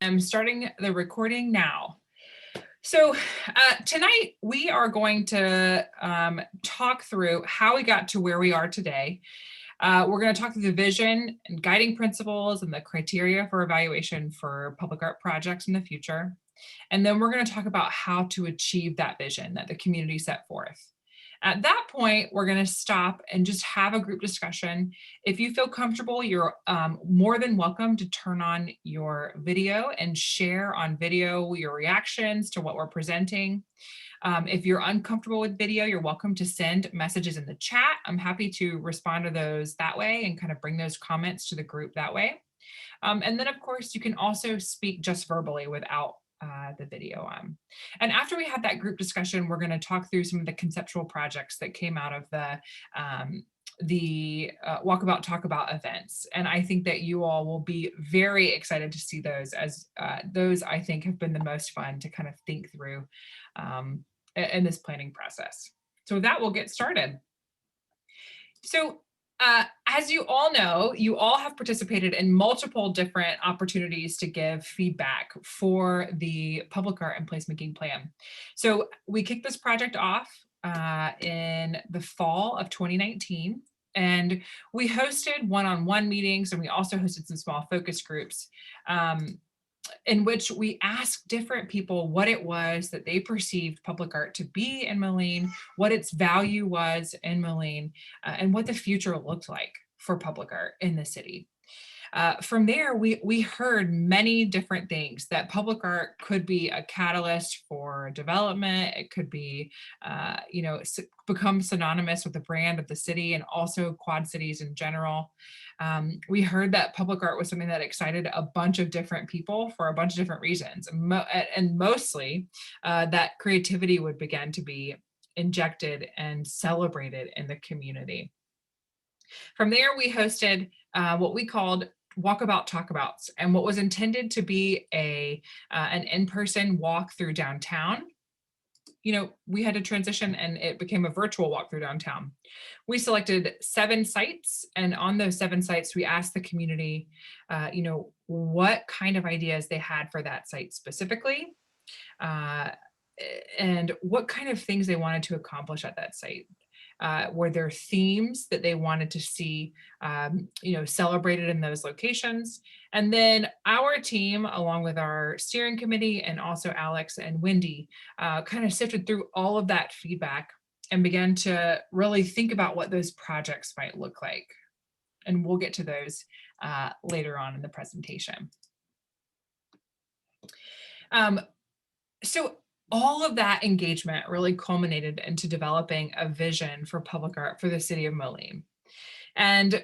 I'm starting the recording now. So tonight we are going to talk through how we got to where we are today. We're going to talk through the vision and guiding principles and the criteria for evaluation for public art projects in the future. And then we're going to talk about how to achieve that vision that the community set forth. At that point, we're going to stop and just have a group discussion. If you feel comfortable, you're more than welcome to turn on your video and share on video your reactions to what we're presenting. If you're uncomfortable with video, you're welcome to send messages in the chat. I'm happy to respond to those that way and kind of bring those comments to the group that way. And then, of course, you can also speak just verbally without the video on. And after we have that group discussion, we're going to talk through some of the conceptual projects that came out of the Walkabout Talkabout events. And I think that you all will be very excited to see those, as those I think have been the most fun to kind of think through in this planning process. So with that, we'll get started. So as you all know, you all have participated in multiple different opportunities to give feedback for the public art and placemaking plan. So we kicked this project off in the fall of 2019, and we hosted one-on-one meetings, and we also hosted some small focus groups in which we asked different people what it was that they perceived public art to be in Moline, what its value was in Moline, and what the future looked like for public art in the city. From there, we heard many different things, that public art could be a catalyst for development. It could be, become synonymous with the brand of the city and also Quad Cities in general. We heard that public art was something that excited a bunch of different people for a bunch of different reasons, and mostly that creativity would begin to be injected and celebrated in the community. From there, we hosted what we called Walkabout Talkabouts, and what was intended to be an in-person walk through downtown. We had to transition and it became a virtual walk through downtown. We selected 7 sites, and on those 7 sites, we asked the community, what kind of ideas they had for that site specifically, and what kind of things they wanted to accomplish at that site. Were there themes that they wanted to see, celebrated in those locations? And then our team, along with our steering committee and also Alex and Wendy, kind of sifted through all of that feedback and began to really think about what those projects might look like. And we'll get to those later on in the presentation. So all of that engagement really culminated into developing a vision for public art for the city of Moline. And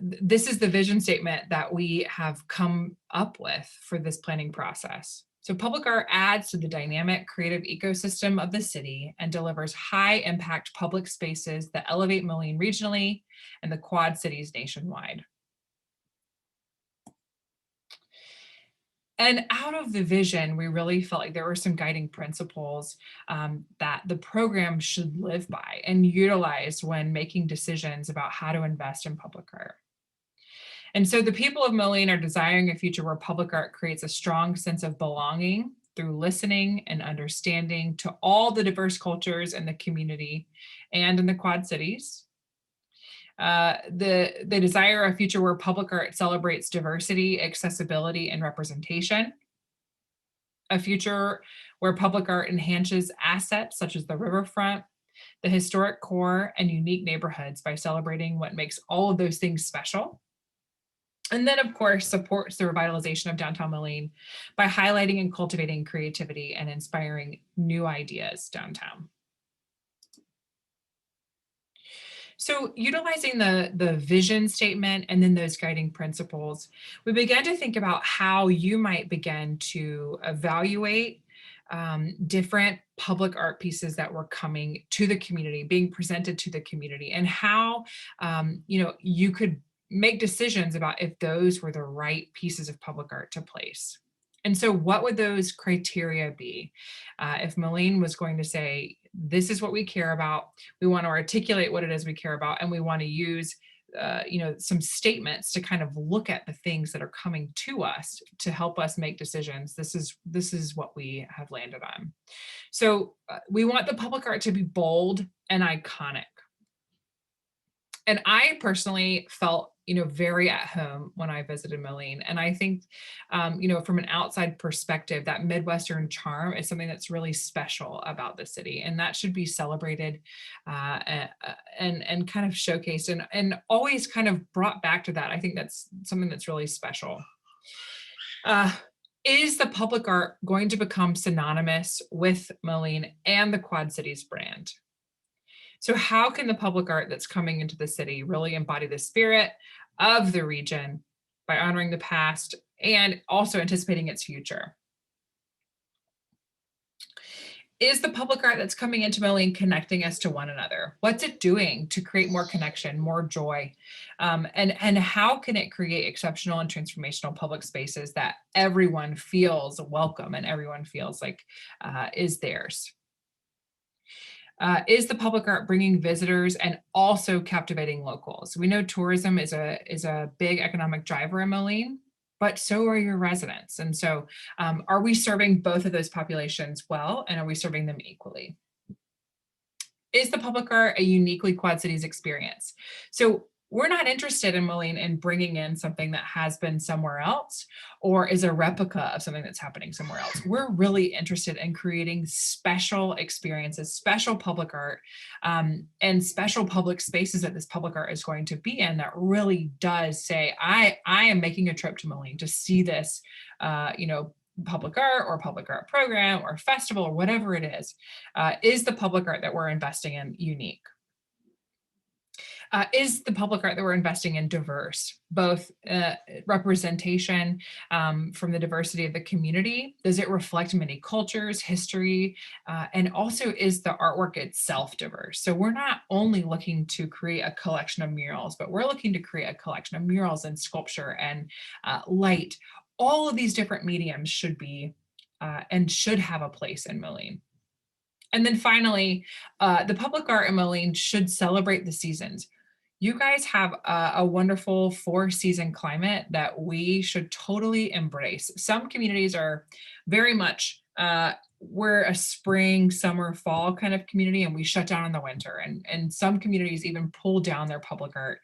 this is the vision statement that we have come up with for this planning process. So public art adds to the dynamic creative ecosystem of the city and delivers high impact public spaces that elevate Moline regionally and the Quad Cities nationwide. And out of the vision, we really felt like there were some guiding principles that the program should live by and utilize when making decisions about how to invest in public art. And so the people of Moline are desiring a future where public art creates a strong sense of belonging through listening and understanding to all the diverse cultures in the community and in the Quad Cities. They desire a future where public art celebrates diversity, accessibility, and representation. A future where public art enhances assets such as the riverfront, the historic core, and unique neighborhoods by celebrating what makes all of those things special. And then, of course, supports the revitalization of downtown Moline by highlighting and cultivating creativity and inspiring new ideas downtown. So utilizing the vision statement and then those guiding principles, we began to think about how you might begin to evaluate different public art pieces that were coming to the community, being presented to the community, and how you could make decisions about if those were the right pieces of public art to place. And so what would those criteria be? If Moline was going to say, this is what we care about, we want to articulate what it is we care about, and we want to use some statements to kind of look at the things that are coming to us to help us make decisions. This is what we have landed on. So we want the public art to be bold and iconic. And I personally felt, very at home when I visited Moline. And I think, from an outside perspective, that Midwestern charm is something that's really special about the city. And that should be celebrated and kind of showcased and always kind of brought back to that. I think that's something that's really special. Is the public art going to become synonymous with Moline and the Quad Cities brand? So how can the public art that's coming into the city really embody the spirit of the region by honoring the past and also anticipating its future? Is the public art that's coming into Moline connecting us to one another? What's it doing to create more connection, more joy? And how can it create exceptional and transformational public spaces that everyone feels welcome and everyone feels like is theirs? Is the public art bringing visitors and also captivating locals? We know tourism is a big economic driver in Moline, but so are your residents. And so are we serving both of those populations well, and are we serving them equally? Is the public art a uniquely Quad Cities experience? So we're not interested in Moline in bringing in something that has been somewhere else or is a replica of something that's happening somewhere else. We're really interested in creating special experiences, special public art, and special public spaces that this public art is going to be in that really does say, I am making a trip to Moline to see this, public art or public art program or festival or whatever it is the public art that we're investing in unique? Is the public art that we're investing in diverse, both representation from the diversity of the community? Does it reflect many cultures, history, and also is the artwork itself diverse? So we're not only looking to create a collection of murals, but we're looking to create a collection of murals and sculpture and light. All of these different mediums should be and should have a place in Moline. And then finally, the public art in Moline should celebrate the seasons. You guys have a wonderful 4-season climate that we should totally embrace. Some communities are very much, we're a spring, summer, fall kind of community, and we shut down in the winter. And some communities even pull down their public art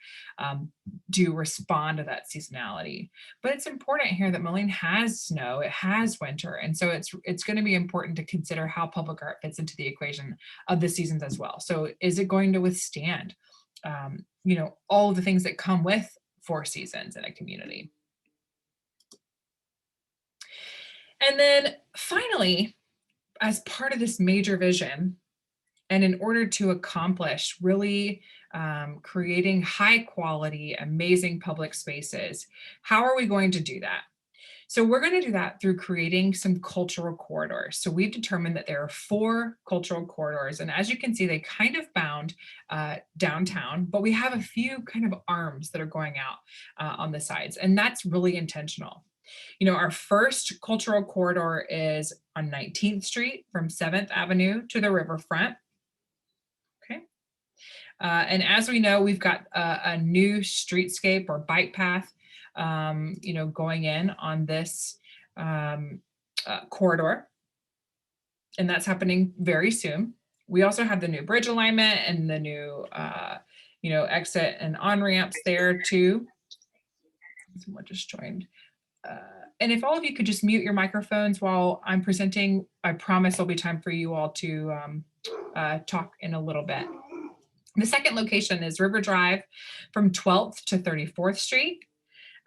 to respond to that seasonality. But it's important here that Moline has snow, it has winter. And so it's going to be important to consider how public art fits into the equation of the seasons as well. So is it going to withstand all of the things that come with 4 seasons in a community? And then finally, as part of this major vision, and in order to accomplish really creating high quality, amazing public spaces, how are we going to do that? So we're going to do that through creating some cultural corridors. So we've determined that there are 4 cultural corridors. And as you can see, they kind of bound downtown, but we have a few kind of arms that are going out on the sides. And that's really intentional. Our first cultural corridor is on 19th Street from 7th Avenue to the riverfront. Okay. And as we know, we've got a new streetscape or bike path going in on this corridor, and that's happening very soon. We also have the new bridge alignment and the new, exit and on ramps there too. Someone just joined. And if all of you could just mute your microphones while I'm presenting, I promise there'll be time for you all to talk in a little bit. The second location is River Drive from 12th to 34th Street.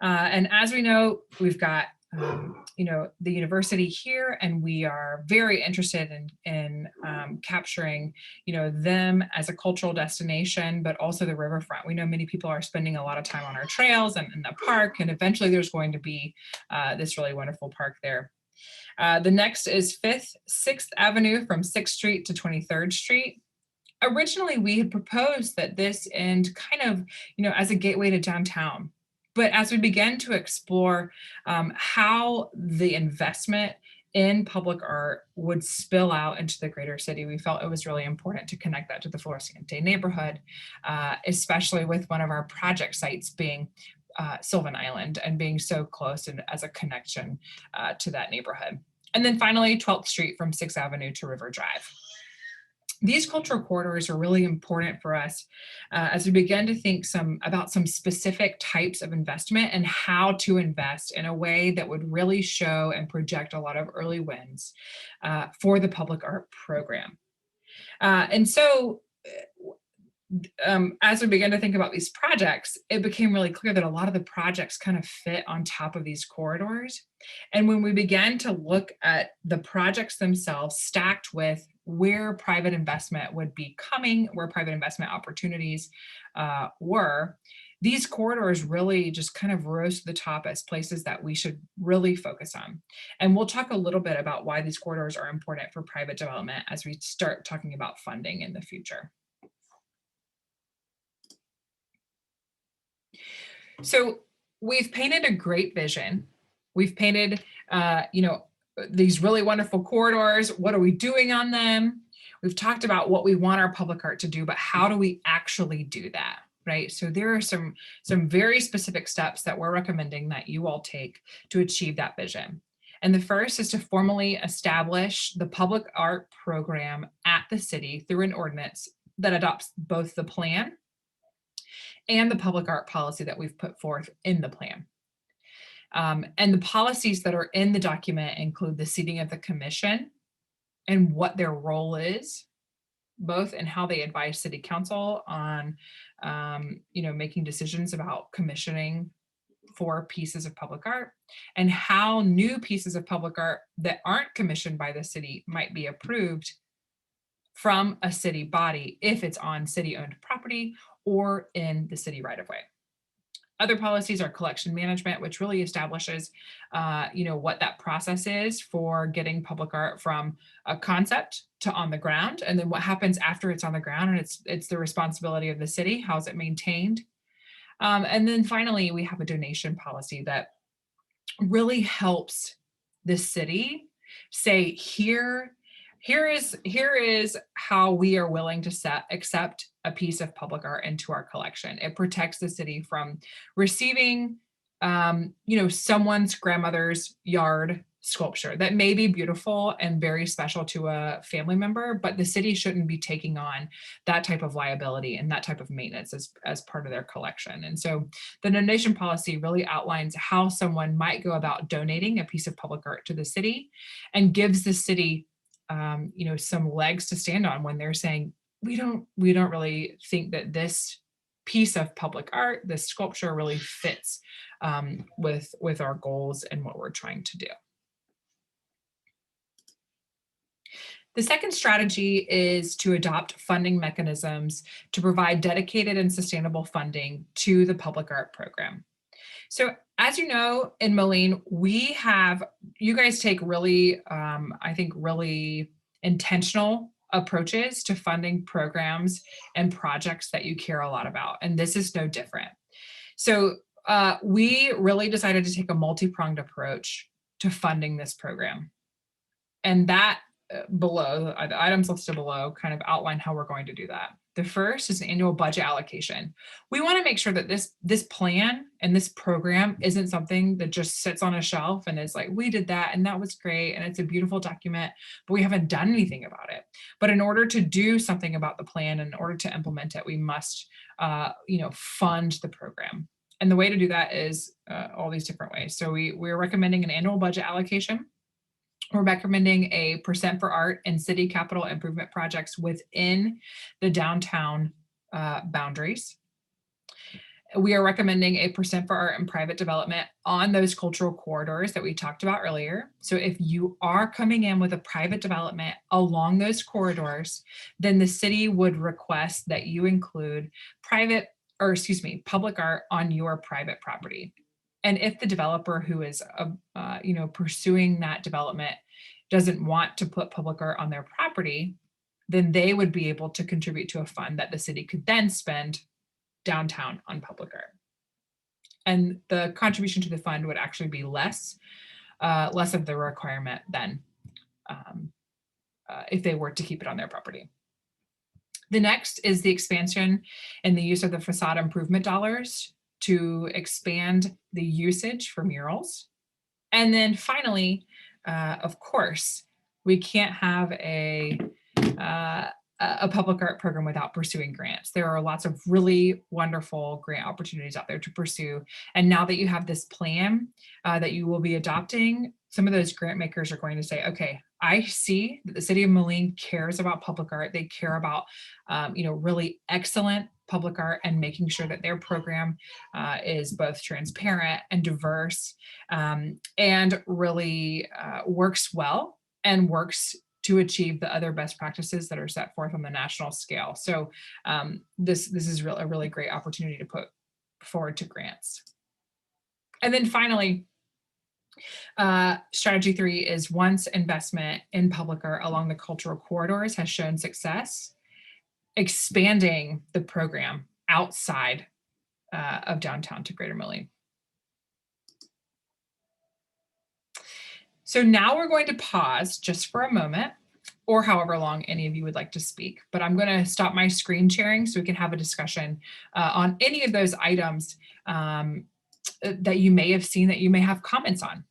And as we know, we've got, the university here, and we are very interested in capturing, them as a cultural destination, but also the riverfront. We know many people are spending a lot of time on our trails and in the park, and eventually there's going to be this really wonderful park there. The next is 6th Avenue from 6th Street to 23rd Street. Originally, we had proposed that this end kind of, as a gateway to downtown. But as we began to explore how the investment in public art would spill out into the greater city. We felt it was really important to connect that to the Floreciente neighborhood, especially with one of our project sites being Sylvan Island and being so close and as a connection to that neighborhood. And then finally, 12th Street from 6th Avenue to River Drive. These cultural corridors are really important for us as we begin to think about some specific types of investment and how to invest in a way that would really show and project a lot of early wins for the public art program. And so as we began to think about these projects, it became really clear that a lot of the projects kind of fit on top of these corridors. And when we began to look at the projects themselves stacked with where private investment would be coming, where private investment opportunities were, these corridors really just kind of rose to the top as places that we should really focus on. And we'll talk a little bit about why these corridors are important for private development as we start talking about funding in the future. So we've painted a great vision. We've painted, these really wonderful corridors. What are we doing on them? We've talked about what we want our public art to do, but how do we actually do that, right? So there are some very specific steps that we're recommending that you all take to achieve that vision. And the first is to formally establish the public art program at the city through an ordinance that adopts both the plan and the public art policy that we've put forth in the plan. And the policies that are in the document include the seating of the commission and what their role is, both in how they advise city council on, making decisions about commissioning for pieces of public art, and how new pieces of public art that aren't commissioned by the city might be approved from a city body if it's on city-owned property or in the city right-of-way. Other policies are collection management, which really establishes, what that process is for getting public art from a concept to on the ground, and then what happens after it's on the ground, and it's the responsibility of the city. How's it maintained? And then finally, we have a donation policy that really helps the city say, here is how we are willing to accept a piece of public art into our collection. It protects the city from receiving, someone's grandmother's yard sculpture that may be beautiful and very special to a family member, but the city shouldn't be taking on that type of liability and that type of maintenance as part of their collection. And so the donation policy really outlines how someone might go about donating a piece of public art to the city and gives the city some legs to stand on when they're saying, we don't really think that this piece of public art, this sculpture really fits with our goals and what we're trying to do. The second strategy is to adopt funding mechanisms to provide dedicated and sustainable funding to the public art program. So as you know, in Moline, you guys take really, really intentional approaches to funding programs and projects that you care a lot about. And this is no different. So we really decided to take a multi-pronged approach to funding this program. And that below, the items listed below kind of outline how we're going to do that. The first is an annual budget allocation. We want to make sure that this plan and this program isn't something that just sits on a shelf and is like, we did that and that was great and it's a beautiful document, but we haven't done anything about it. But in order to do something about the plan, in order to implement it, we must fund the program. And the way to do that is all these different ways. So we're recommending an annual budget allocation. We're recommending a % for art and city capital improvement projects within the downtown boundaries. We are recommending a % for art and private development on those cultural corridors that we talked about earlier. So if you are coming in with a private development along those corridors, then the city would request that you include public art on your private property. And if the developer who is, pursuing that development doesn't want to put public art on their property, then they would be able to contribute to a fund that the city could then spend downtown on public art. And the contribution to the fund would actually be less less of the requirement than if they were to keep it on their property. The next is the expansion and the use of the facade improvement dollars to expand the usage for murals. And then finally, of course, we can't have a public art program without pursuing grants. There are lots of really wonderful grant opportunities out there to pursue. And now that you have this plan that you will be adopting, some of those grant makers are going to say, okay, I see that the city of Moline cares about public art. They care about, really excellent public art and making sure that their program is both transparent and diverse and really works well and works to achieve the other best practices that are set forth on the national scale. So this is a really great opportunity to put forward to grants. And then finally, strategy 3 is once investment in public art along the cultural corridors has shown success, expanding the program outside of downtown to Greater Moline. So now we're going to pause just for a moment, or however long any of you would like to speak, but I'm going to stop my screen sharing so we can have a discussion on any of those items that you may have seen that you may have comments on.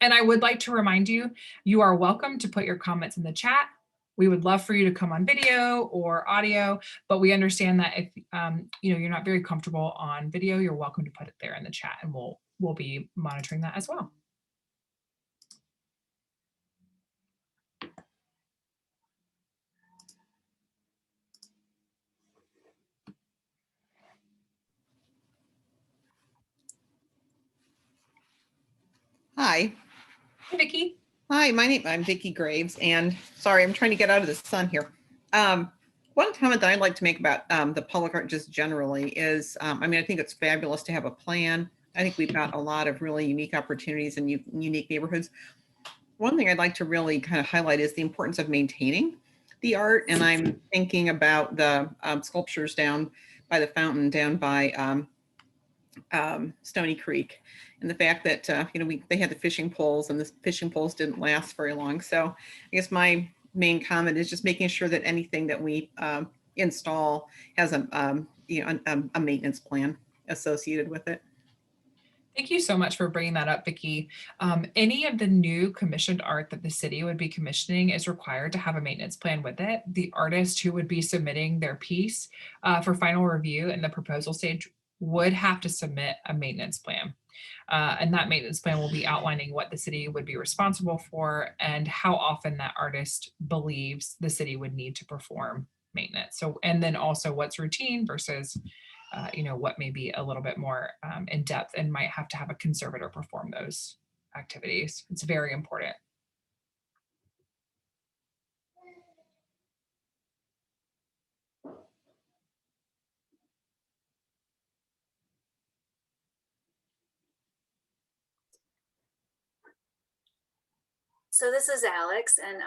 And I would like to remind you, you are welcome to put your comments in the chat. We would love for you to come on video or audio, but we understand that if you're not very comfortable on video, you're welcome to put it there in the chat, and we'll be monitoring that as well. Hi. Hi, Vicki. Hi, I'm Vicki Graves, and sorry, I'm trying to get out of the sun here. One comment that I'd like to make about the public art just generally is, I think it's fabulous to have a plan. I think we've got a lot of really unique opportunities and unique neighborhoods. One thing I'd like to really kind of highlight is the importance of maintaining the art, and I'm thinking about the sculptures down by the fountain down by Stony Creek, and the fact that they had the fishing poles, and the fishing poles didn't last very long. So I guess my main comment is just making sure that anything that we install has a maintenance plan associated with it. Thank you so much for bringing that up, Vicki. Any of the new commissioned art that the city would be commissioning is required to have a maintenance plan with it. The artist who would be submitting their piece for final review in the proposal stage would have to submit a maintenance plan. And that maintenance plan will be outlining what the city would be responsible for and how often that artist believes the city would need to perform maintenance. So, and then also what's routine versus what may be a little bit more in depth and might have to have a conservator perform those activities. It's very important. So this is Alex, and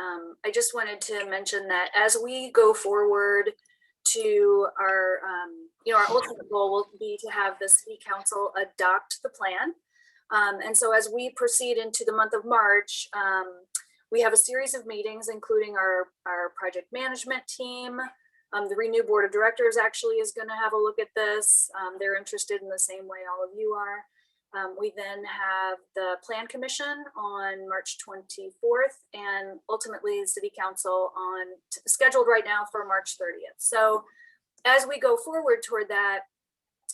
I just wanted to mention that as we go forward to our, our ultimate goal will be to have the city council adopt the plan. And so as we proceed into the month of March, we have a series of meetings, including our project management team. The Renew Board of Directors actually is going to have a look at this. They're interested in the same way all of you are. We then have the Plan Commission on March 24th, and ultimately the City Council scheduled right now for March 30th. So as we go forward toward that,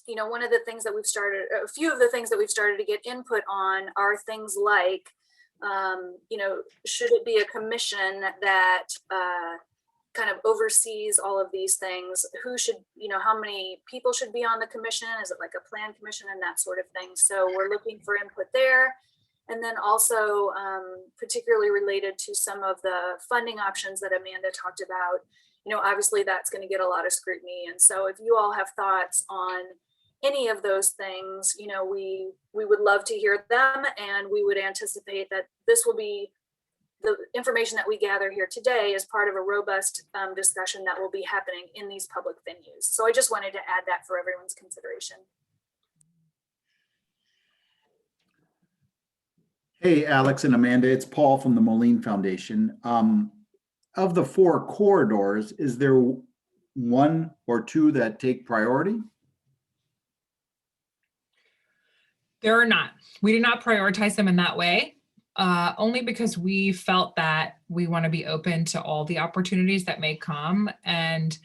one of the things that a few of the things that we've started to get input on are things like, should it be a commission that kind of oversees all of these things? Who should, how many people should be on the commission? Is it like a plan commission and that sort of thing? So we're looking for input there. And then also particularly related to some of the funding options that Amanda talked about, obviously that's going to get a lot of scrutiny. And so if you all have thoughts on any of those things, we would love to hear them, and we would anticipate that this will be the information that we gather here today is part of a robust discussion that will be happening in these public venues. So I just wanted to add that for everyone's consideration. Hey, Alex and Amanda, it's Paul from the Moline Foundation. Of the 4 corridors, is there one or two that take priority? There are not. We did not prioritize them in that way, only because we felt that we want to be open to all the opportunities that may come. And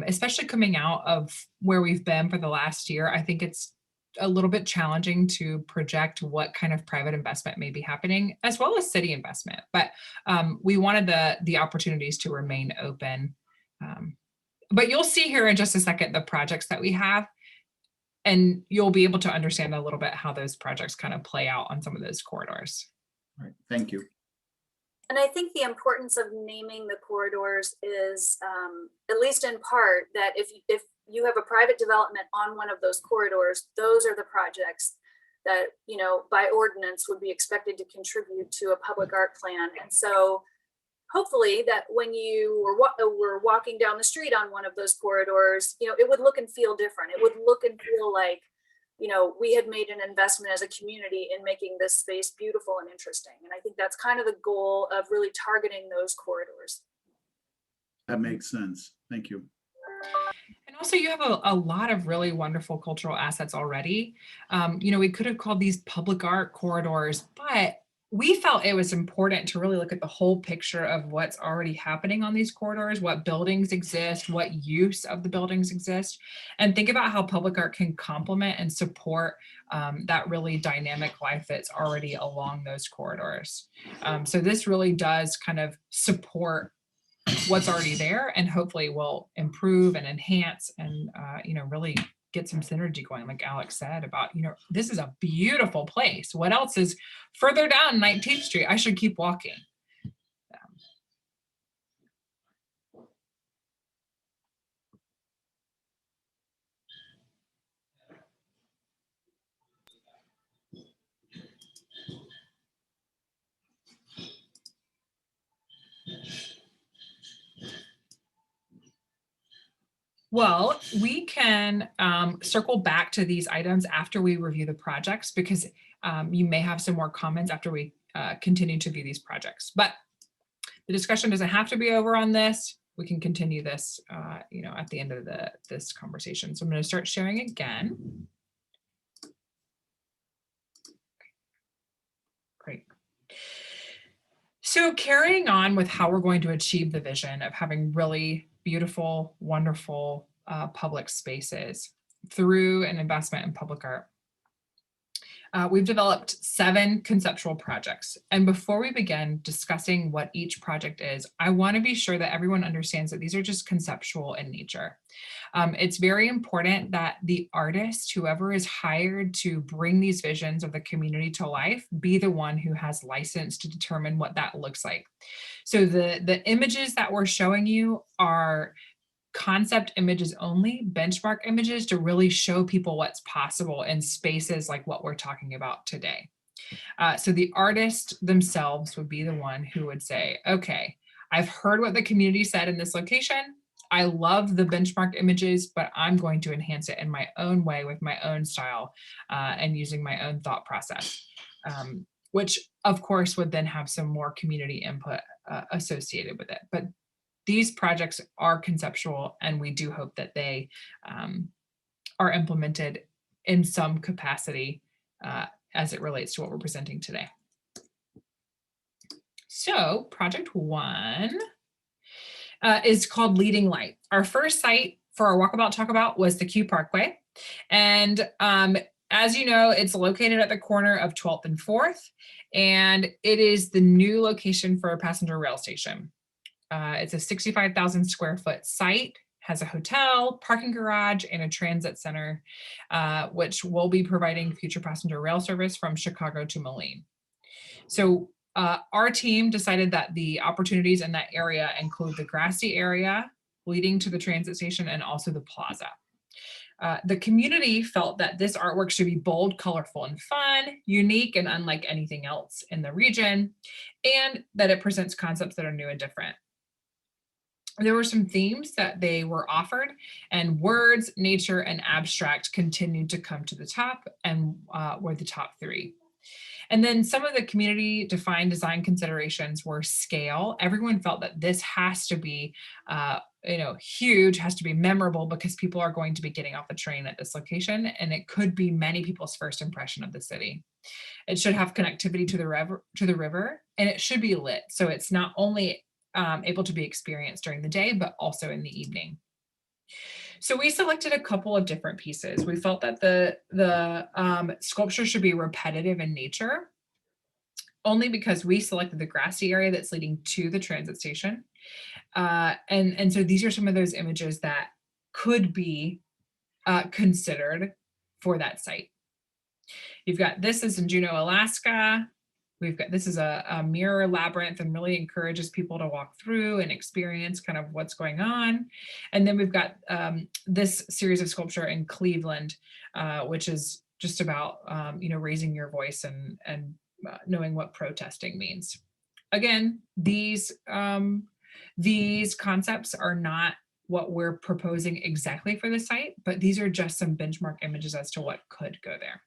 especially coming out of where we've been for the last year, I think it's a little bit challenging to project what kind of private investment may be happening, as well as city investment. But we wanted the opportunities to remain open. But you'll see here in just a second the projects that we have, and you'll be able to understand a little bit how those projects kind of play out on some of those corridors. All right, thank you. And I think the importance of naming the corridors is, at least in part, that if you have a private development on one of those corridors, those are the projects that, you know, by ordinance would be expected to contribute to a public art plan. And so hopefully that when you were walking down the street on one of those corridors, you know, it would look and feel different. It would look and feel like, you know, we had made an investment as a community in making this space beautiful and interesting. And I think that's kind of the goal of really targeting those corridors. That makes sense. Thank you. And also you have a lot of really wonderful cultural assets already. You know, we could have called these public art corridors, but we felt it was important to really look at the whole picture of what's already happening on these corridors, what buildings exist, what use of the buildings exist, and think about how public art can complement and support that really dynamic life that's already along those corridors. So this really does kind of support what's already there, and hopefully will improve and enhance and you know, really get some synergy going, like Alex said about, you know, this is a beautiful place. What else is further down 19th Street? I should keep walking. Well, we can circle back to these items after we review the projects, because you may have some more comments after we continue to view these projects. But the discussion doesn't have to be over on this. We can continue this, you know, at the end of this conversation. So I'm going to start sharing again. Great. So carrying on with how we're going to achieve the vision of having really beautiful, wonderful public spaces through an investment in public art. We've developed 7 conceptual projects. And before we begin discussing what each project is, I want to be sure that everyone understands that these are just conceptual in nature. It's very important that the artist, whoever is hired to bring these visions of the community to life, be the one who has license to determine what that looks like. So the images that we're showing you are concept images only, benchmark images to really show people what's possible in spaces like what we're talking about today. So the artist themselves would be the one who would say, okay, I've heard what the community said in this location. I love the benchmark images, but I'm going to enhance it in my own way with my own style and using my own thought process, which of course would then have some more community input associated with it. But these projects are conceptual, and we do hope that they are implemented in some capacity as it relates to what we're presenting today. So project 1 is called Leading Light. Our first site for our Walkabout Talk About was the Q Parkway. And as you know, it's located at the corner of 12th and 4th, and it is the new location for a passenger rail station. It's a 65,000 square foot site, has a hotel, parking garage, and a transit center, which will be providing future passenger rail service from Chicago to Moline. So our team decided that the opportunities in that area include the grassy area leading to the transit station and also the plaza. The community felt that this artwork should be bold, colorful, and fun, unique, and unlike anything else in the region, and that it presents concepts that are new and different. There were some themes that they were offered, and words, nature, and abstract continued to come to the top and were the top 3. And then some of the community defined design considerations were scale. Everyone felt that this has to be huge, has to be memorable, because people are going to be getting off the train at this location, and it could be many people's first impression of the city. It should have connectivity to the river, and it should be lit, so it's not only able to be experienced during the day, but also in the evening. So we selected a couple of different pieces. We felt that the sculpture should be repetitive in nature, only because we selected the grassy area that's leading to the transit station. And so these are some of those images that could be considered for that site. You've got, this is in Juneau, Alaska. We've got, this is a mirror labyrinth, and really encourages people to walk through and experience kind of what's going on. And then we've got this series of sculpture in Cleveland, which is just about raising your voice and knowing what protesting means. Again, these concepts are not what we're proposing exactly for the site, but these are just some benchmark images as to what could go there.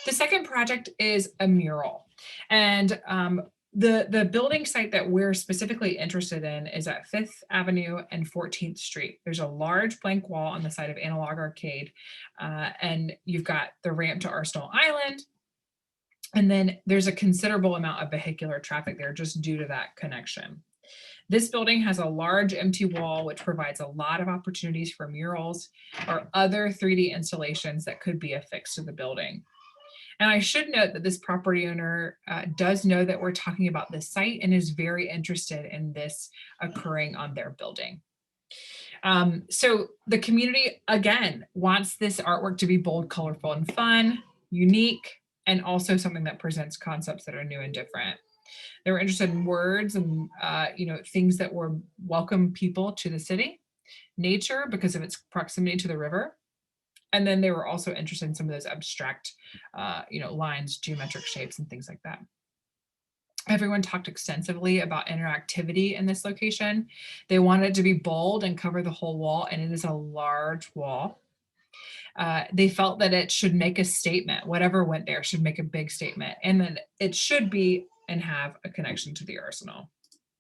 The second project is a mural, and the building site that we're specifically interested in is at 5th Avenue and 14th Street. There's a large blank wall on the side of Analog Arcade, and you've got the ramp to Arsenal Island, and then there's a considerable amount of vehicular traffic there just due to that connection. This building has a large empty wall, which provides a lot of opportunities for murals or other 3D installations that could be affixed to the building. And I should note that this property owner does know that we're talking about this site and is very interested in this occurring on their building. So the community, again, wants this artwork to be bold, colorful, and fun, unique, and also something that presents concepts that are new and different. They were interested in words and things that were welcome people to the city, nature because of its proximity to the river. And then they were also interested in some of those abstract, lines, geometric shapes, and things like that. Everyone talked extensively about interactivity in this location. They wanted it to be bold and cover the whole wall, and it is a large wall. They felt that it should make a statement. Whatever went there should make a big statement, and then it should be and have a connection to the arsenal.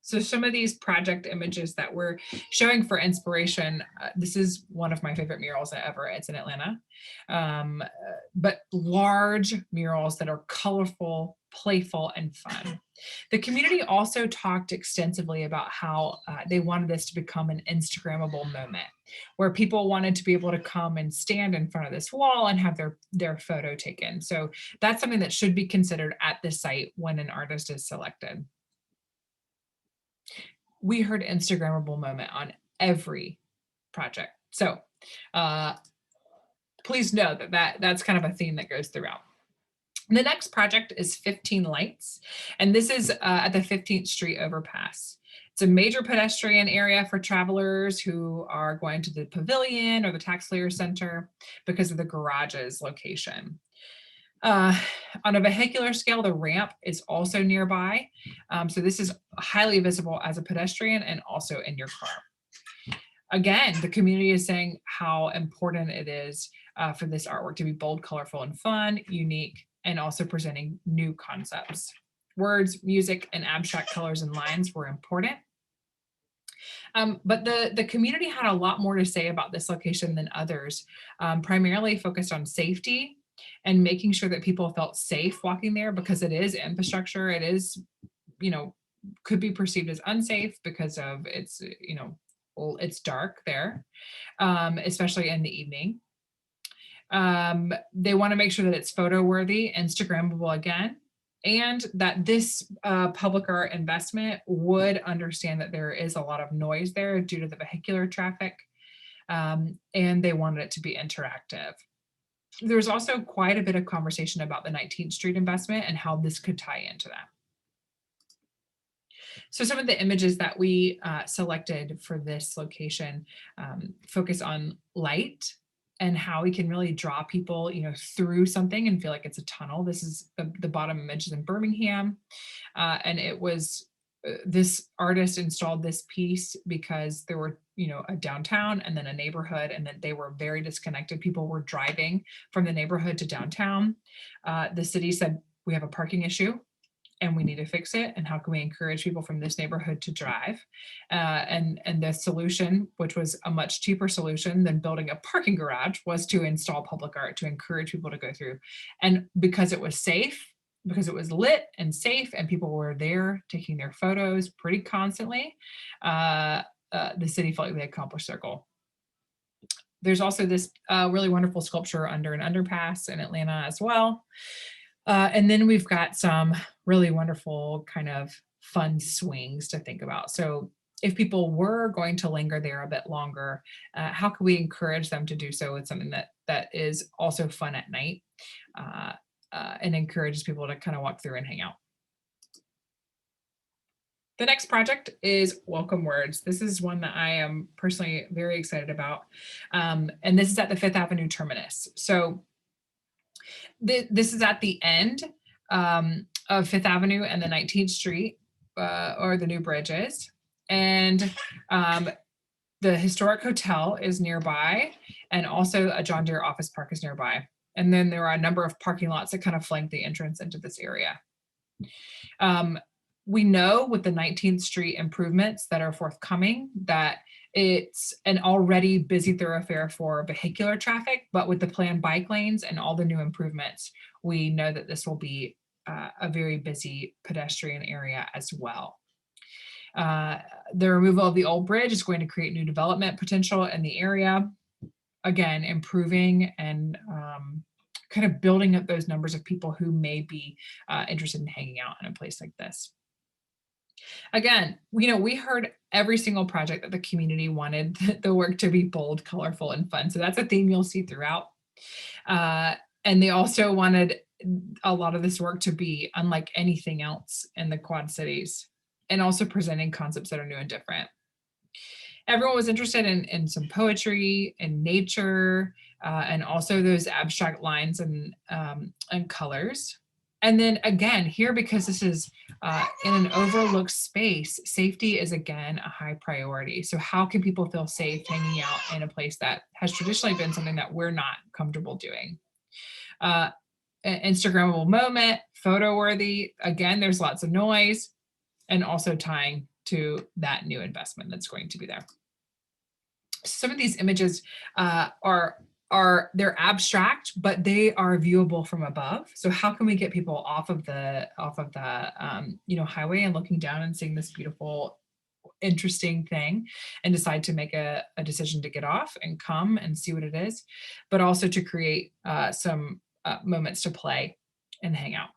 So some of these project images that we're showing for inspiration, this is one of my favorite murals ever. It's in Atlanta, but large murals that are colorful, playful, and fun. The community also talked extensively about how they wanted this to become an Instagrammable moment, where people wanted to be able to come and stand in front of this wall and have their photo taken. So that's something that should be considered at the site when an artist is selected. We heard Instagrammable moment on every project. So please know that's kind of a theme that goes throughout. The next project is 15 Lights, and this is at the 15th Street overpass. It's a major pedestrian area for travelers who are going to the pavilion or the taxpayer center because of the garage's location. On a vehicular scale, the ramp is also nearby. So this is highly visible as a pedestrian and also in your car. Again, the community is saying how important it is for this artwork to be bold, colorful, and fun, unique, and also presenting new concepts. Words, music, and abstract colors and lines were important. But the community had a lot more to say about this location than others, primarily focused on safety and making sure that people felt safe walking there, because it is infrastructure. It is, could be perceived as unsafe because of its, it's dark there, especially in the evening. They want to make sure that it's photo worthy, Instagrammable again, and that this public art investment would understand that there is a lot of noise there due to the vehicular traffic, and they wanted it to be interactive. There's also quite a bit of conversation about the 19th Street investment and how this could tie into that. So some of the images that we selected for this location focus on light and how we can really draw people, through something and feel like it's a tunnel. This is the bottom image is in Birmingham, and it was this artist installed this piece because there were a downtown and then a neighborhood, and then they were very disconnected. People were driving from the neighborhood to downtown. The city said, we have a parking issue and we need to fix it. And how can we encourage people from this neighborhood to drive? And the solution, which was a much cheaper solution than building a parking garage, was to install public art to encourage people to go through. And because it was safe, because it was lit and safe and people were there taking their photos pretty constantly, the city felt like they accomplished their goal. There's also this really wonderful sculpture under an underpass in Atlanta as well. And then we've got some really wonderful kind of fun swings to think about. So if people were going to linger there a bit longer, how can we encourage them to do so with something that is also fun at night and encourages people to kind of walk through and hang out? The next project is Welcome Words. This is one that I am personally very excited about. And this is at the Fifth Avenue terminus. So this is at the end of Fifth Avenue and the 19th Street, or the new bridges. And the historic hotel is nearby, and also a John Deere office park is nearby. And then there are a number of parking lots that kind of flank the entrance into this area. We know with the 19th Street improvements that are forthcoming that it's an already busy thoroughfare for vehicular traffic, but with the planned bike lanes and all the new improvements, we know that this will be a very busy pedestrian area as well. The removal of the old bridge is going to create new development potential in the area. Again, improving and kind of building up those numbers of people who may be interested in hanging out in a place like this. Again, we heard every single project that the community wanted the work to be bold, colorful, and fun. So that's a theme you'll see throughout. And they also wanted a lot of this work to be unlike anything else in the Quad Cities, and also presenting concepts that are new and different. Everyone was interested in some poetry and nature, and also those abstract lines and colors. And then again, here, because this is in an overlooked space, safety is again a high priority. So how can people feel safe hanging out in a place that has traditionally been something that we're not comfortable doing? An Instagrammable moment, photo worthy. Again, there's lots of noise, and also tying to that new investment that's going to be there. Some of these images they're abstract, but they are viewable from above. So how can we get people off of the highway and looking down and seeing this beautiful, interesting thing, and decide to make a decision to get off and come and see what it is, but also to create some moments to play and hang out.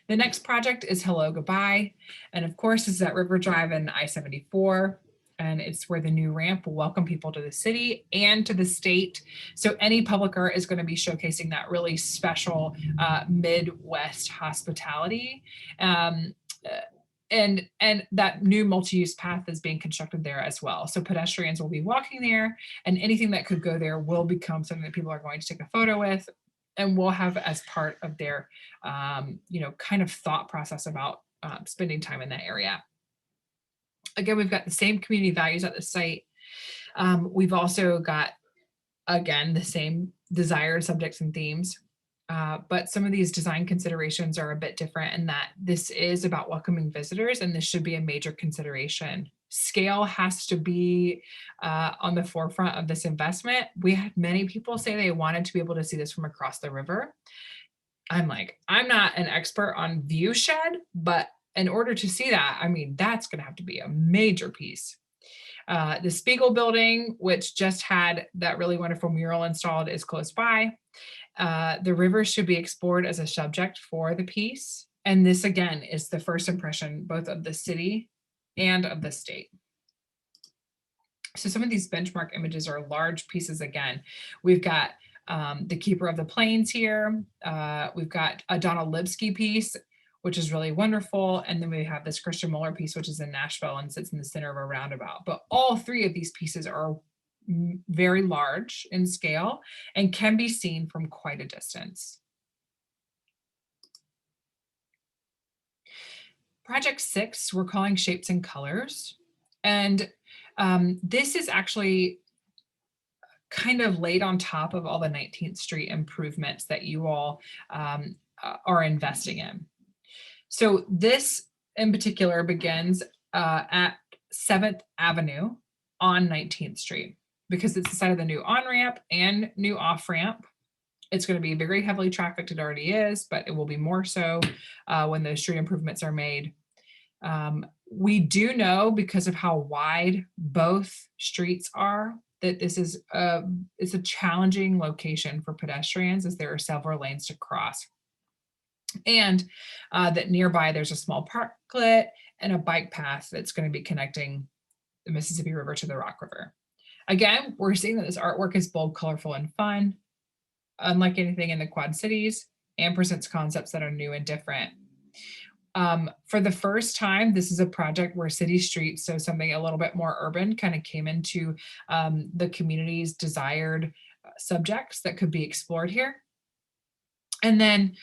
The next project is Hello Goodbye. And of course, it's at River Drive and I-74. And it's where the new ramp will welcome people to the city and to the state. So any public art is going to be showcasing that really special Midwest hospitality. And that new multi-use path is being constructed there as well. So pedestrians will be walking there, and anything that could go there will become something that people are going to take a photo with, and will have as part of their kind of thought process about spending time in that area. Again, we've got the same community values at the site. We've also got, again, the same desired subjects and themes, but some of these design considerations are a bit different in that this is about welcoming visitors, and this should be a major consideration. Scale has to be on the forefront of this investment. We had many people say they wanted to be able to see this from across the river. I'm like, I'm not an expert on view shed, but in order to see that, I mean, that's going to have to be a major piece. The Spiegel building, which just had that really wonderful mural installed, is close by. The river should be explored as a subject for the piece. And this, again, is the first impression both of the city and of the state. So some of these benchmark images are large pieces again. We've got the Keeper of the Plains here. We've got a Donald Lipsky piece, which is really wonderful. And then we have this Christian Muller piece, which is in Nashville and sits in the center of a roundabout. But all three of these pieces are very large in scale and can be seen from quite a distance. project 6, we're calling Shapes and Colors. And this is actually kind of laid on top of all the 19th Street improvements that you all are investing in. So this in particular begins at 7th Avenue on 19th Street, because it's the site of the new on-ramp and new off-ramp. It's going to be very heavily trafficked. It already is, but it will be more so when those street improvements are made. We do know, because of how wide both streets are, that this is it's a challenging location for pedestrians, as there are several lanes to cross. And that nearby there's a small parklet and a bike path that's going to be connecting the Mississippi River to the Rock River. Again, we're seeing that this artwork is bold, colorful, and fun, unlike anything in the Quad Cities, and presents concepts that are new and different. For the first time, this is a project where city streets, so something a little bit more urban, kind of came into the community's desired subjects that could be explored here. And then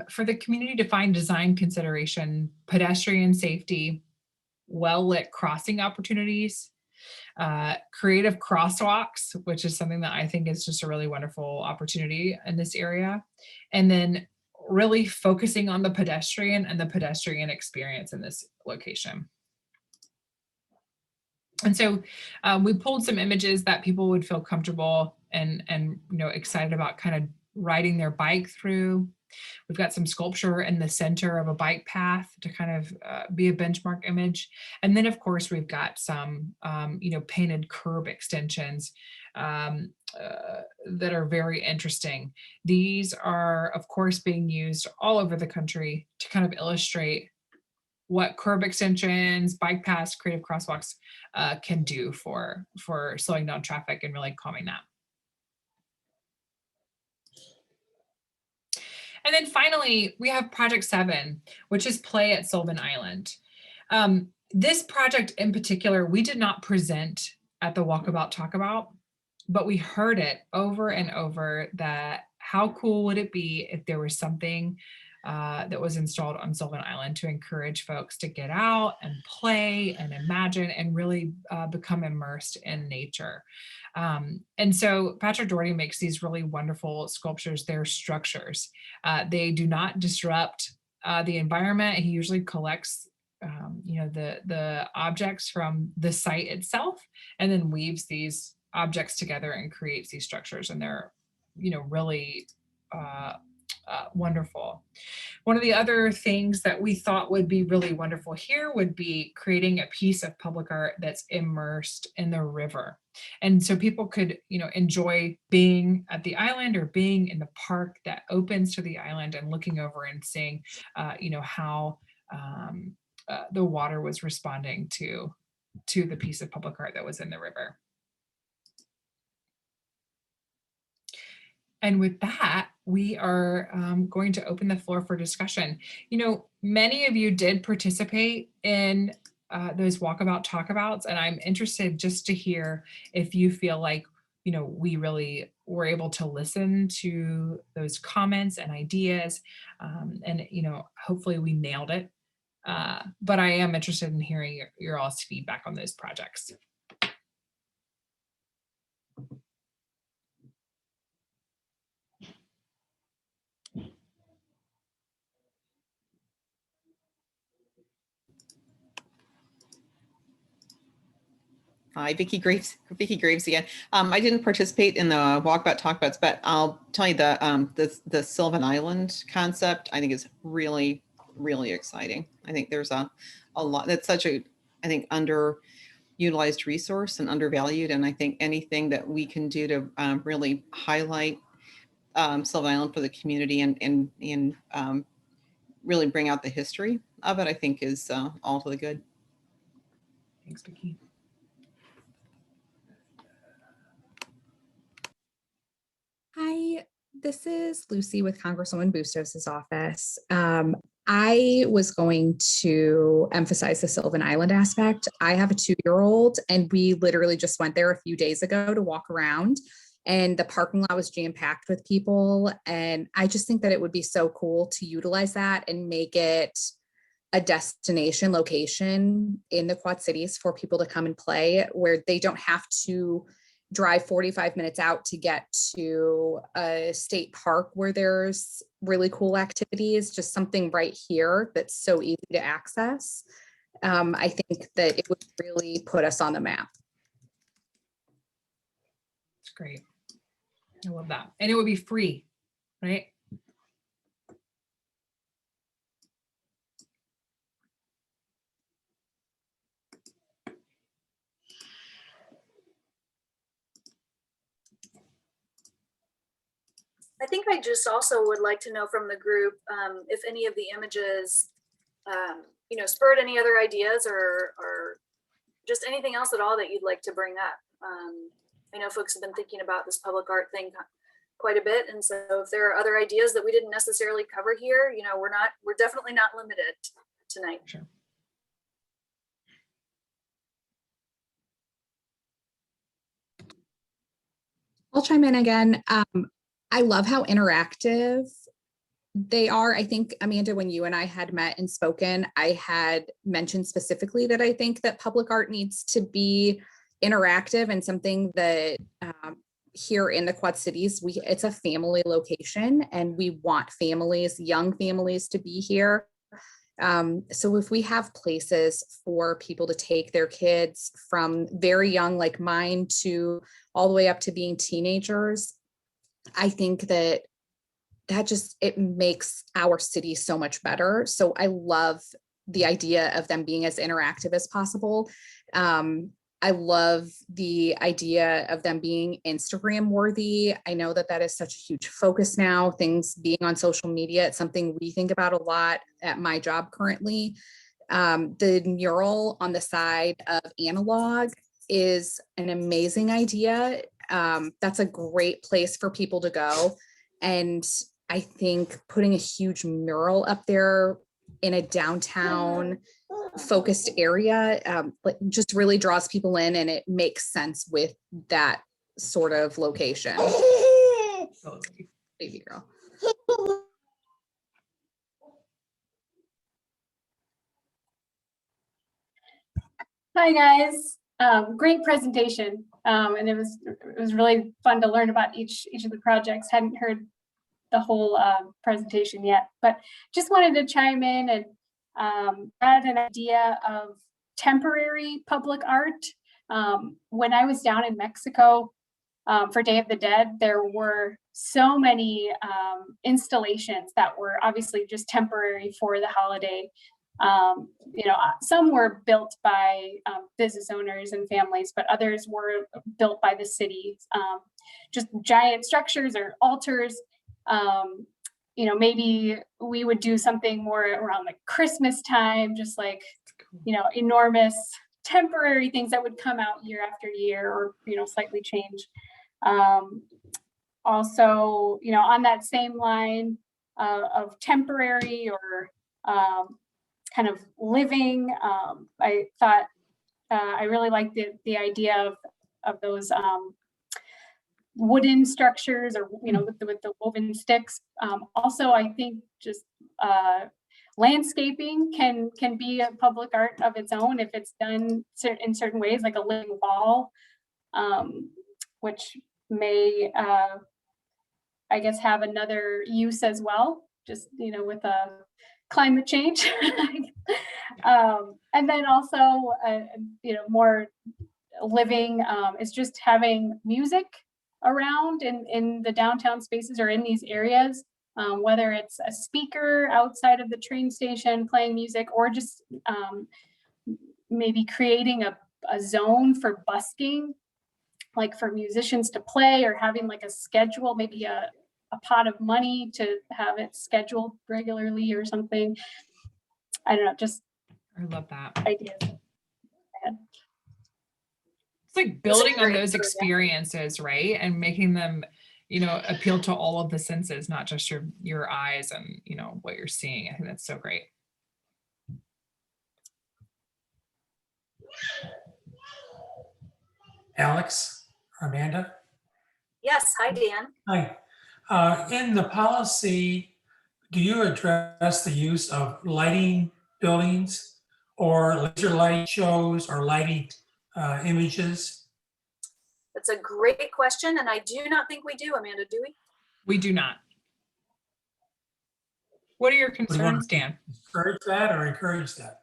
for the community defined design consideration, pedestrian safety, well-lit crossing opportunities, creative crosswalks, which is something that I think is just a really wonderful opportunity in this area. And then really focusing on the pedestrian and the pedestrian experience in this location. And so we pulled some images that people would feel comfortable and excited about kind of riding their bike through. We've got some sculpture in the center of a bike path to kind of be a benchmark image. And then of course we've got some, painted curb extensions that are very interesting. These are of course being used all over the country to kind of illustrate what curb extensions, bike paths, creative crosswalks can do for slowing down traffic and really calming that. And then finally, we have Project 7, which is Play at Sylvan Island. This project in particular, we did not present at the Walkabout Talkabout, but we heard it over and over that how cool would it be if there was something that was installed on Sylvan Island to encourage folks to get out and play and imagine and really become immersed in nature. And so Patrick Doherty makes these really wonderful sculptures. They're structures. They do not disrupt the environment. He usually collects the objects from the site itself and then weaves these objects together and creates these structures. And they're, really wonderful. One of the other things that we thought would be really wonderful here would be creating a piece of public art that's immersed in the river. And so people could, enjoy being at the island or being in the park that opens to the island and looking over and seeing, how the water was responding to the piece of public art that was in the river. And with that, we are going to open the floor for discussion. Many of you did participate in those Walkabout Talkabouts, and I'm interested just to hear if you feel like, we really were able to listen to those comments and ideas, and, hopefully we nailed it. But I am interested in hearing your all's feedback on those projects. Hi, Vicki Graves again. I didn't participate in the Walkabout Talkabouts, but I'll tell you the Sylvan Island concept, I think is really, really exciting. I think there's a lot, that's such a, I think, underutilized resource and undervalued. And I think anything that we can do to really highlight Sylvan Island for the community and really bring out the history of it, I think is all to the good. Thanks, Vicki. Hi, this is Lucy with Congresswoman Bustos' office. I was going to emphasize the Sylvan Island aspect. I have a 2-year-old and we literally just went there a few days ago to walk around and the parking lot was jam-packed with people. And I just think that it would be so cool to utilize that and make it a destination location in the Quad Cities for people to come and play, where they don't have to drive 45 minutes out to get to a state park where there's really cool activities, just something right here that's so easy to access. I think that it would really put us on the map. It's great. I love that. And it would be free, right? I think I just also would like to know from the group if any of the images, you know, spurred any other ideas or just anything else at all that you'd like to bring up. I know folks have been thinking about this public art thing quite a bit, and so if there are other ideas that we didn't necessarily cover here, you know, we're definitely not limited tonight. Sure. I'll chime in again. I love how interactive they are. I think, Amanda, when you and I had met and spoken, I had mentioned specifically that I think that public art needs to be interactive, and something that here in the Quad Cities, it's a family location, and we want families, young families, to be here. So if we have places for people to take their kids from very young, like mine, to all the way up to being teenagers, I think that just, it makes our city so much better. So I love the idea of them being as interactive as possible. I love the idea of them being Instagram worthy. I know that that is such a huge focus now, things being on social media. It's something we think about a lot at my job currently. The mural on the side of Analog is an amazing idea. That's a great place for people to go. And I think putting a huge mural up there in a downtown focused area just really draws people in, and it makes sense with that sort of location. Totally. Baby girl. Hi guys, great presentation, and it was really fun to learn about each of the projects. Hadn't heard the whole presentation yet, but just wanted to chime in and add an idea of temporary public art. When I was down in Mexico for Day of the Dead, there were so many installations that were obviously just temporary for the holiday. You know, some were built by business owners and families, but others were built by the city. Just giant structures or altars. You know, maybe we would do something more around like Christmas time, just like, you know, enormous temporary things that would come out year after year, or, you know, slightly change. Also, you know, on that same line of temporary or kind of living, I thought I really liked the idea of those wooden structures, or, you know, with the woven sticks. Also, I think just landscaping can be a public art of its own if it's done in certain ways, like a living wall, which may, I guess, have another use as well, just, you know, with climate change. And then also, you know, more living is just having music around in the downtown spaces or in these areas, whether it's a speaker outside of the train station playing music, or just maybe creating a zone for busking, like for musicians to play, or having like a schedule, maybe a pot of money to have it scheduled regularly or something. I don't know, just I love that. ideas. It's like building on those experiences, right? And making them, you know, appeal to all of the senses, not just your eyes and, you know, what you're seeing. I think that's so great. Alex, Amanda? Yes, hi, Dan. Hi. In the policy, do you address the use of lighting buildings or laser light shows or lighting images? That's a great question, and I do not think we do, Amanda, do we? We do not. What are your We want concerns, to Dan? discourage that or encourage that?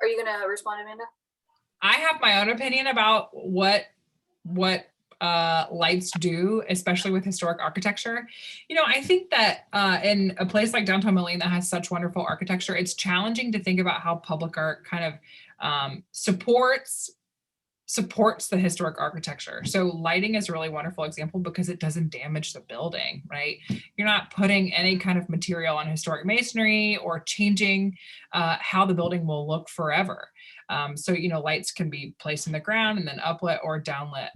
Are you gonna respond, Amanda? I have my own opinion about what lights do, especially with historic architecture. I think that in a place like downtown Moline that has such wonderful architecture, it's challenging to think about how public art kind of supports the historic architecture. So lighting is a really wonderful example because it doesn't damage the building, right? You're not putting any kind of material on historic masonry or changing how the building will look forever. So, lights can be placed in the ground and then uplit or downlit.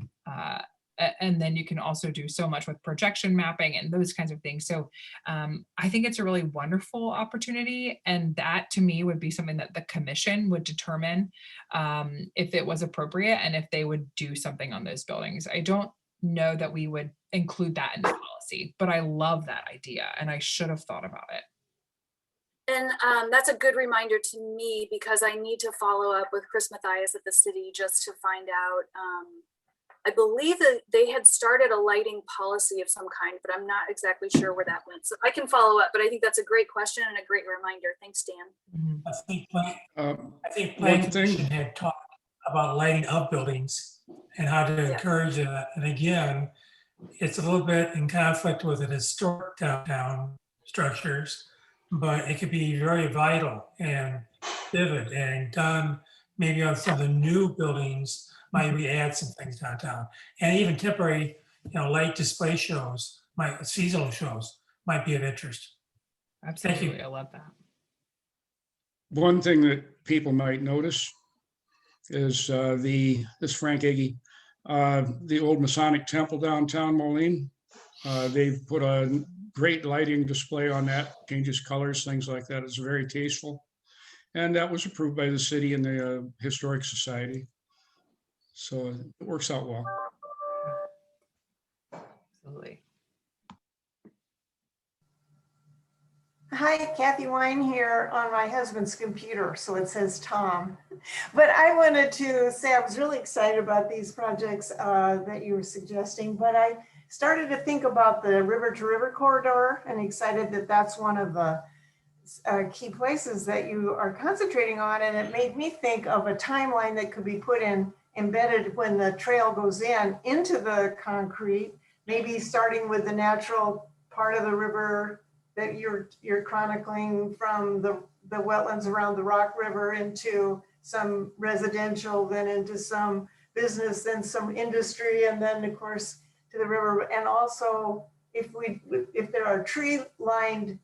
And then you can also do so much with projection mapping and those kinds of things. So I think it's a really wonderful opportunity. And that to me would be something that the commission would determine if it was appropriate and if they would do something on those buildings. I don't know that we would include that in the policy, but I love that idea and I should have thought about it. And that's a good reminder to me because I need to follow up with Chris Mathias at the city just to find out. I believe that they had started a lighting policy of some kind, but I'm not exactly sure where that went. So I can follow up, but I think that's a great question and a great reminder. Thanks, Dan. I think Planning Commission had talked about lighting up buildings and how to encourage that. And again, it's a little bit in conflict with the historic downtown structures, but it could be very vital and vivid and done maybe on some of the new buildings. Might we add some things downtown, and even temporary, light display shows, seasonal shows might be of interest. Absolutely, Thank you. I love that. One thing that people might notice is this Frank Iggy, the old Masonic Temple downtown Moline. They've put a great lighting display on that, changes colors, things like that. It's very tasteful. And that was approved by the city and the Historic Society. So it works out well. Absolutely. Hi, Kathy Wine here on my husband's computer, so it says Tom. But I wanted to say I was really excited about these projects that you were suggesting, but I started to think about the river to river corridor and excited that that's one of the key places that you are concentrating on. And it made me think of a timeline that could be put in, embedded when the trail goes into the concrete, maybe starting with the natural part of the river that you're chronicling from the wetlands around the Rock River into some residential, then into some business, then some industry, and then of course to the river. And also if there are tree lined,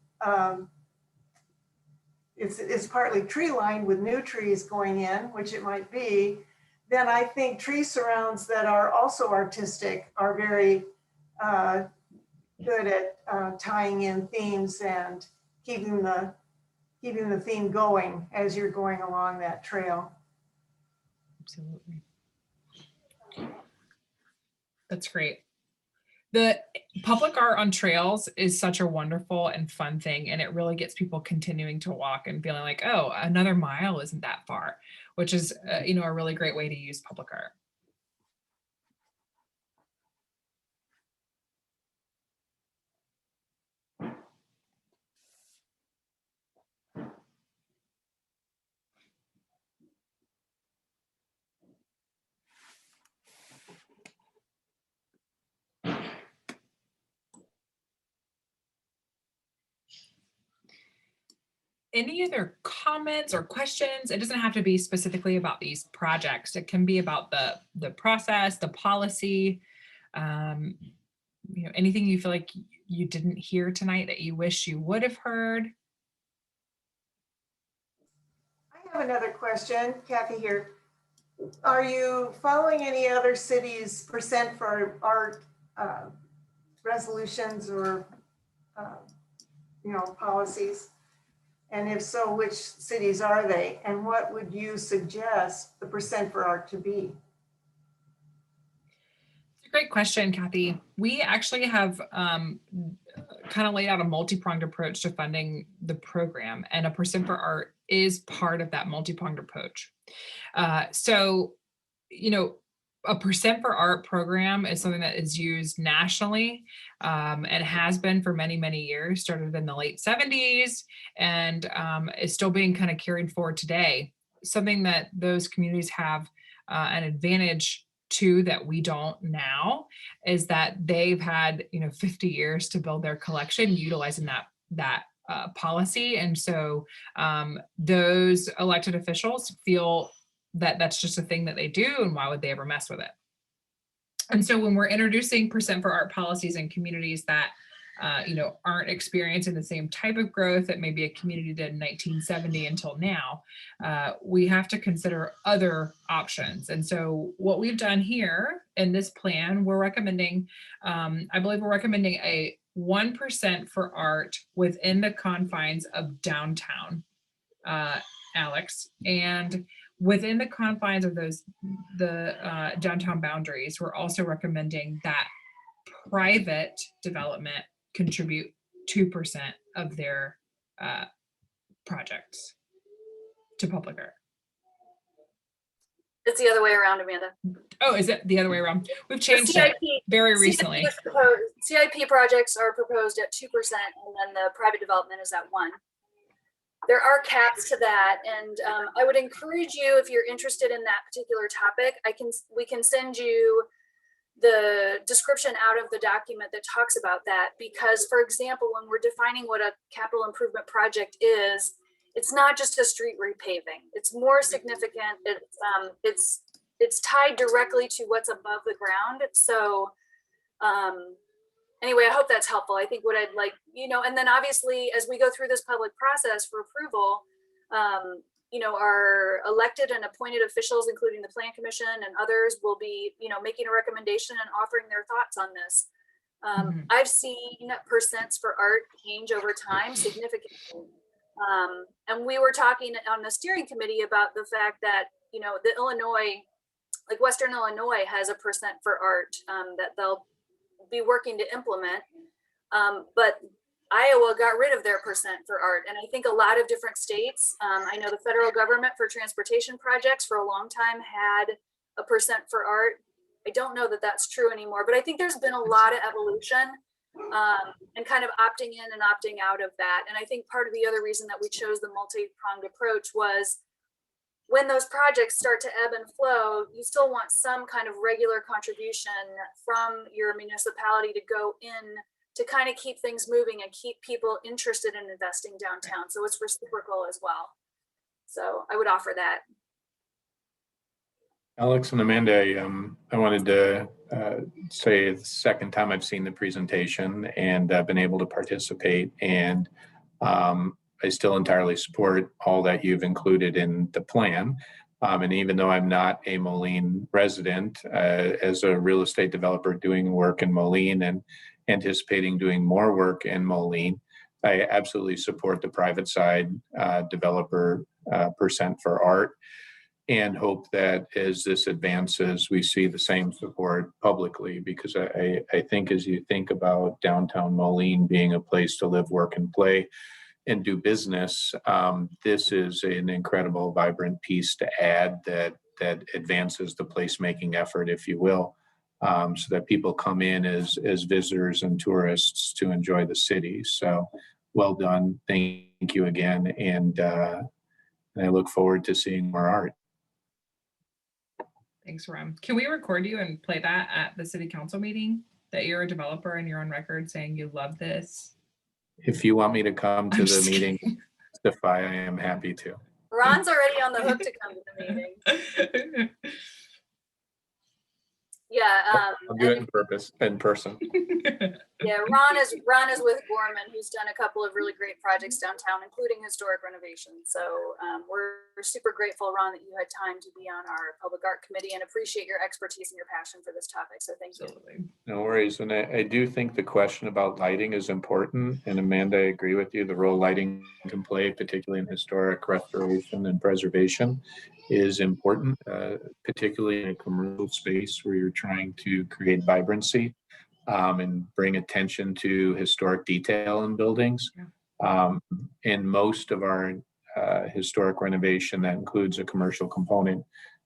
it's partly tree lined with new trees going in, which it might be, then I think tree surrounds that are also artistic are very good at tying in themes and keeping the theme going as you're going along that trail. Absolutely. That's great. The public art on trails is such a wonderful and fun thing, and it really gets people continuing to walk and feeling like, oh, another mile isn't that far, which is a really great way to use public art. Any other comments or questions? It doesn't have to be specifically about these projects. It can be about the process, the policy, anything you feel like you didn't hear tonight that you wish you would have heard. I have another question, Kathy here. Are you following any other cities' percent for art resolutions or policies? And if so, which cities are they? And what would you suggest the percent for art to be? It's a Great question, Kathy. We actually have kind of laid out a multi-pronged approach to funding the program, and a percent for art is part of that multi-pronged approach. So, you know, a percent for art program is something that is used nationally and has been for many, many years, started in the late 70s and is still being kind of carried forward today. Something that those communities have an advantage to that we don't now is that they've had 50 years to build their collection utilizing that policy, and so those elected officials feel that that's just a thing that they do, and why would they ever mess with it? And so when we're introducing percent for art policies in communities that aren't experiencing the same type of growth that maybe a community did in 1970 until now, we have to consider other options. And so what we've done here in this plan, we're recommending, I believe we're recommending a 1% for art within the confines of downtown, Alex, and within the confines of the downtown boundaries, we're also recommending that private development contribute 2% of their projects to public art. It's the other way around, Amanda. Oh, is it the other way around? We've changed it very recently. CIP projects are proposed at 2%, and then the private development is at 1%. There are caps to that, and I would encourage you, if you're interested in that particular topic, we can send you the description out of the document that talks about that, because, for example, when we're defining what a capital improvement project is, it's not just a street repaving. It's more significant. It's tied directly to what's above the ground. So anyway, I hope that's helpful. I think what I'd like, and then obviously as we go through this public process for approval, our elected and appointed officials, including the Plan Commission and others, will be, making a recommendation and offering their thoughts on this. I've seen percents for art change over time significantly. And we were talking on the steering committee about the fact that, the Illinois, like Western Illinois, has a percent for art that they'll be working to implement. But Iowa got rid of their percent for art. And I think a lot of different states, I know the federal government for transportation projects for a long time had a percent for art. I don't know that that's true anymore, but I think there's been a lot of evolution and kind of opting in and opting out of that. And I think part of the other reason that we chose the multi-pronged approach was when those projects start to ebb and flow, you still want some kind of regular contribution from your municipality to go in to kind of keep things moving and keep people interested in investing downtown. So it's reciprocal as well. So I would offer that. Alex and Amanda, I wanted to say it's the second time I've seen the presentation and I've been able to participate, and I still entirely support all that you've included in the plan. And even though I'm not a Moline resident, as a real estate developer doing work in Moline and anticipating doing more work in Moline, I absolutely support the private side developer percent for art, and hope that as this advances, we see the same support publicly, because I think as you think about downtown Moline being a place to live, work, and play and do business, this is an incredible, vibrant piece to add that advances the placemaking effort, if you will, so that people come in as visitors and tourists to enjoy the city. So well done. Thank you again. And I look forward to seeing more art. Thanks, Ram. Can we record you and play that at the city council meeting, that you're a developer and you're on record saying you love this? If you want me to come to the meeting, Defy, I am happy to. Ron's already on the hook to come to the meeting. Yeah. I'll do it in person. Yeah, Ron is with Gorman, who's done a couple of really great projects downtown, including historic renovations. So we're super grateful, Ron, that you had time to be on our public art committee, and appreciate your expertise and your passion for this topic. So thank you. Absolutely. No worries. And I do think the question about lighting is important. And Amanda, I agree with you. The role lighting can play, particularly in historic restoration and preservation, is important, particularly in a commercial space where you're trying to create vibrancy and bring attention to historic detail in buildings. In most of our historic renovation, that includes a commercial component,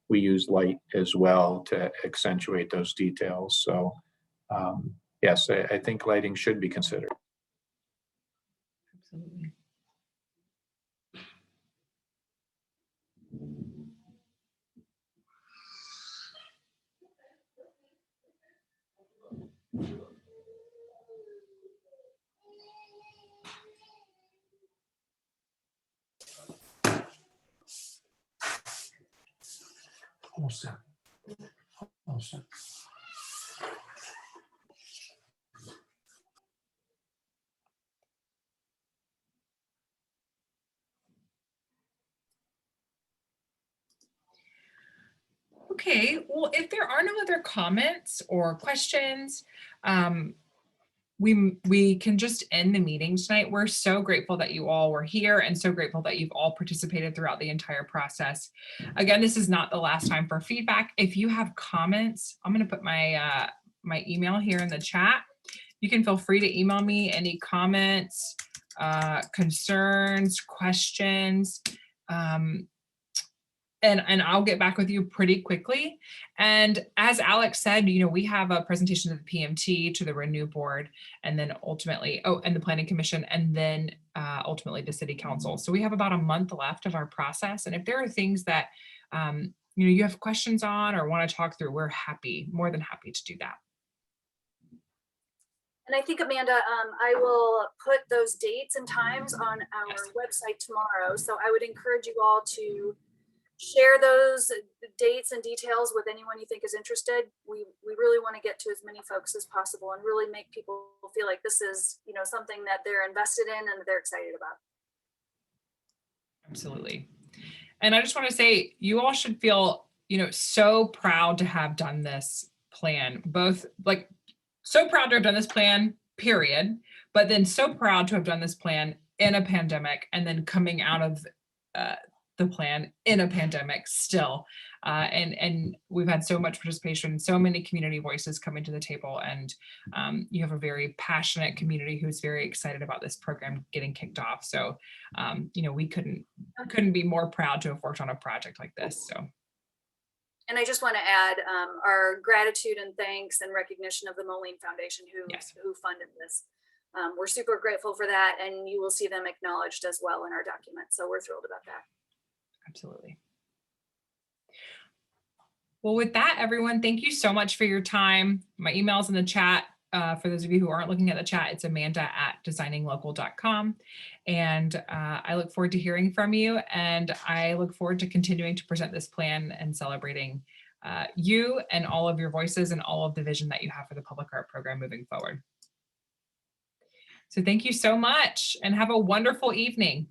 we use light as well to accentuate those details. So yes, I think lighting should be considered. Absolutely. Almost done. Almost done. Okay, well, if there are no other comments or questions, we can just end the meeting tonight. We're so grateful that you all were here and so grateful that you've all participated throughout the entire process. Again, this is not the last time for feedback. If you have comments, I'm going to put my my email here in the chat. You can feel free to email me any comments, concerns, questions. And I'll get back with you pretty quickly. And as Alex said, you know, we have a presentation to the PMT, to the Renew Board, and then ultimately, and the Planning Commission, and then ultimately to City Council. So we have about a month left of our process. And if there are things that, you know, you have questions on or want to talk through, we're more than happy to do that. And I think, Amanda, I will put those dates and times on our website tomorrow. So I would encourage you all to share those dates and details with anyone you think is interested. We really want to get to as many folks as possible and really make people feel like this is, you know, something that they're invested in and that they're excited about. Absolutely. And I just want to say, you all should feel, you know, so proud to have done this plan, both like so proud to have done this plan, period, but then so proud to have done this plan in a pandemic and then coming out of the plan in a pandemic still. And we've had so much participation, so many community voices coming to the table, and you have a very passionate community who's very excited about this program getting kicked off. So, you know, we couldn't be more proud to have worked on a project like this. So. And I just want to add our gratitude and thanks and recognition of the Moline Foundation who funded this. We're super grateful for that, and you will see them acknowledged as well in our document. So we're thrilled about that. Absolutely. Well, with that, everyone, thank you so much for your time. My email's in the chat. For those of you who aren't looking at the chat, it's amanda@designinglocal.com. And I look forward to hearing from you. And I look forward to continuing to present this plan and celebrating you and all of your voices and all of the vision that you have for the public art program moving forward. So thank you so much and have a wonderful evening.